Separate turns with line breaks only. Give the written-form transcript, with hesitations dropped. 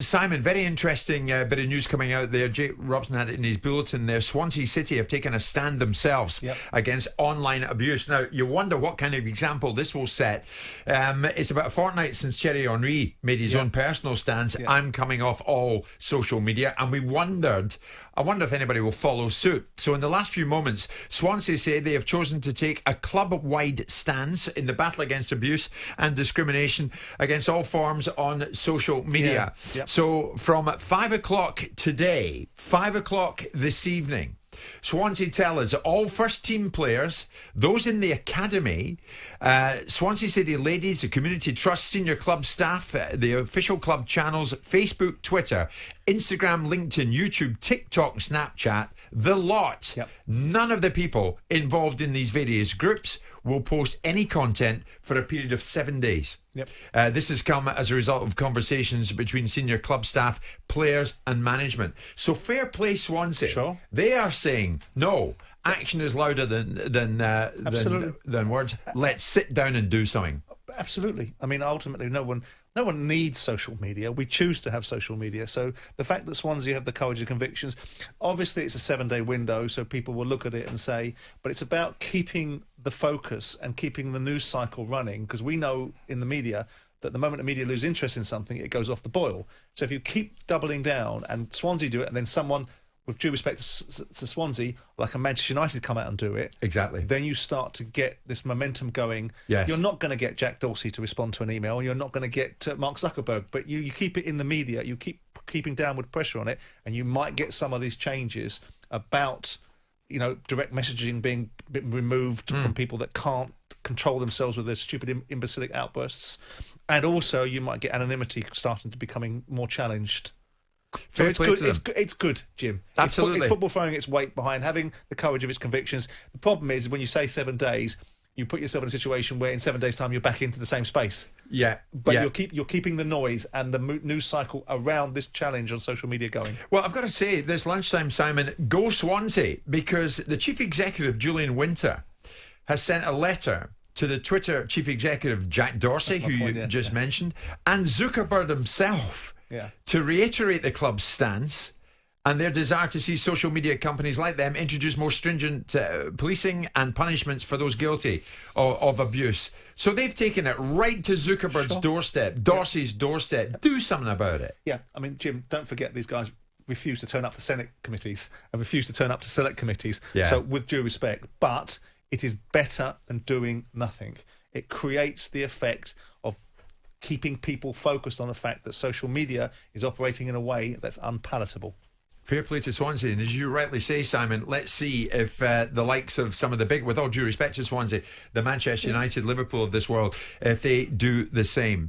Simon, very interesting bit of news coming out there. Jake Robson had it in his bulletin there. Swansea City have taken a stand themselves against online abuse. Now, you wonder what kind of example this will set. It's about a fortnight since Thierry Henry made his own personal stance. I'm coming off all social media. And I wonder if anybody will follow suit. So in the last few moments, Swansea say they have chosen to take a club-wide stance in the battle against abuse and discrimination against all forms on social media. So from 5 o'clock today, 5 o'clock this evening, Swansea tell us all first team players, those in the academy, Swansea City ladies, the community trust, senior club staff, the official club channels, Facebook, Twitter, Instagram, LinkedIn, YouTube, TikTok, Snapchat, the lot. None of the people involved in these various groups will post any content for a period of 7 days. This has come as a result of conversations between senior club staff, players and management. So fair play Swansea. They are saying, no, action is louder than words. Let's sit down and do something.
Absolutely. I mean, ultimately, no one needs social media. We choose to have social media. So the fact that Swansea have the courage of convictions, obviously it's a 7-day window, so people will look at it and say, but it's about keeping the focus and keeping the news cycle running, because we know in the media that the moment the media lose interest in something, it goes off the boil. So if you keep doubling down and Swansea do it, and then someone, with due respect to Swansea, like a Manchester United come out and do it, then you start to get this momentum going. You're not going to get Jack Dorsey to respond to an email. You're not going to get Mark Zuckerberg, but you keep it in the media. You keep keeping downward pressure on it, and you might get some of these changes about, direct messaging being removed from people that can't control themselves with their stupid imbecilic outbursts, and also you might get anonymity starting to becoming more challenged. So it's good. It's good, Jim.
Absolutely.
It's football throwing its weight behind having the courage of its convictions. The problem is when you say 7 days, you put yourself in a situation where in 7 days' time you're back into the same space. But you're keeping the noise and the news cycle around this challenge on social media going.
Well, I've got to say, this lunchtime, Simon, go Swansea, because the chief executive, Julian Winter, has sent a letter to the Twitter chief executive, Jack Dorsey, who you just mentioned, and Zuckerberg himself, to reiterate the club's stance and their desire to see social media companies like them introduce more stringent policing and punishments for those guilty of abuse. So they've taken it right to Zuckerberg's doorstep, Dorsey's doorstep. Do something about it.
I mean, Jim, don't forget these guys refuse to turn up to Senate committees and refuse to turn up to select committees. So with due respect, but it is better than doing nothing. It creates the effect of keeping people focused on the fact that social media is operating in a way that's unpalatable.
Fair play to Swansea, and as you rightly say, Simon, let's see if the likes of some of the big, with all due respect to Swansea, the Manchester United, Liverpool of this world, if they do the same.